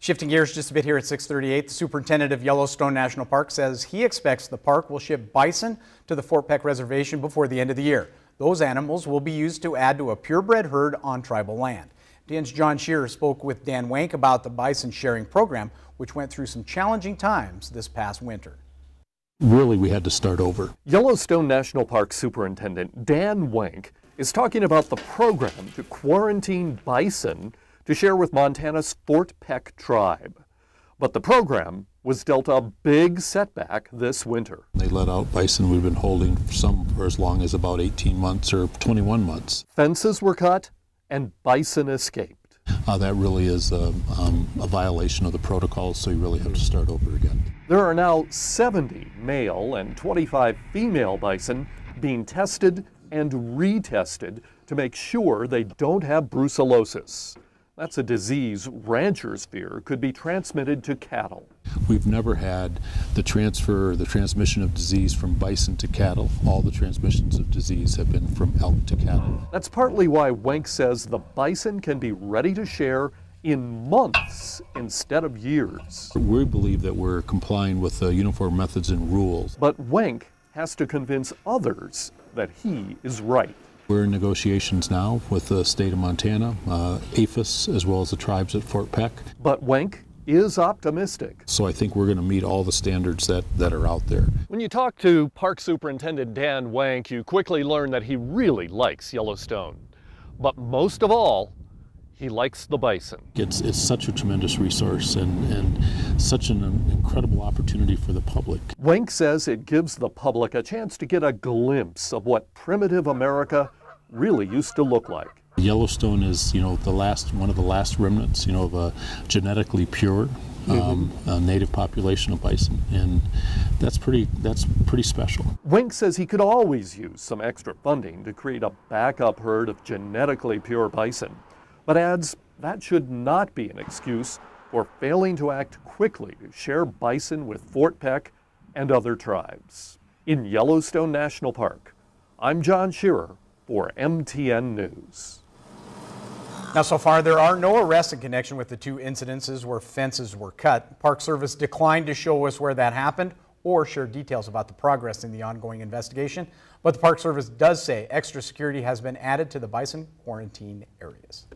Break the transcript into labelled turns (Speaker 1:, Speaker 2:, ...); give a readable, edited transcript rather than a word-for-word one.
Speaker 1: Shifting gears just a bit here at 6:38, the superintendent of Yellowstone National Park says he expects the park will ship bison to the Fort Peck Reservation before the end of the year. Those animals will be used to add to a purebred herd on tribal land. DN's John Shearer spoke with Dan Wank about the bison sharing program, which went through some challenging times this past winter.
Speaker 2: Really, we had to start over.
Speaker 3: Yellowstone National Park Superintendent Dan Wank is talking about the program to quarantine bison to share with Montana's Fort Peck tribe. But the program was dealt a big setback this winter.
Speaker 2: They let out bison we've been holding some for as long as about 18 months or 21 months.
Speaker 3: Fences were cut and bison escaped.
Speaker 2: That really is a violation of the protocols, so you really have to start over again.
Speaker 3: There are now 70 male and 25 female bison being tested and retested to make sure they don't have brucellosis. That's a disease ranchers fear could be transmitted to cattle.
Speaker 2: We've never had the transmission of disease from bison to cattle. All the transmissions of disease have been from elk to cattle.
Speaker 3: That's partly why Wank says the bison can be ready to share in months instead of years.
Speaker 2: We believe that we're complying with uniform methods and rules.
Speaker 3: But Wank has to convince others that he is right.
Speaker 2: We're in negotiations now with the state of Montana, APHIS, as well as the tribes at Fort Peck.
Speaker 3: But Wank is optimistic.
Speaker 2: So I think we're going to meet all the standards that are out there.
Speaker 3: When you talk to Park Superintendent Dan Wank, you quickly learn that he really likes Yellowstone. But most of all, he likes the bison.
Speaker 2: It's such a tremendous resource and such an incredible opportunity for the public.
Speaker 3: Wank says it gives the public a chance to get a glimpse of what primitive America really used to look like.
Speaker 2: Yellowstone is, one of the last remnants, of a genetically pure native population of bison, and that's pretty special.
Speaker 3: Wank says he could always use some extra funding to create a backup herd of genetically pure bison, but adds that should not be an excuse for failing to act quickly to share bison with Fort Peck and other tribes. In Yellowstone National Park, I'm John Shearer for MTN News.
Speaker 1: Now, so far, there are no arrests in connection with the two incidences where fences were cut. Park Service declined to show us where that happened or share details about the progress in the ongoing investigation. But the Park Service does say extra security has been added to the bison quarantine areas.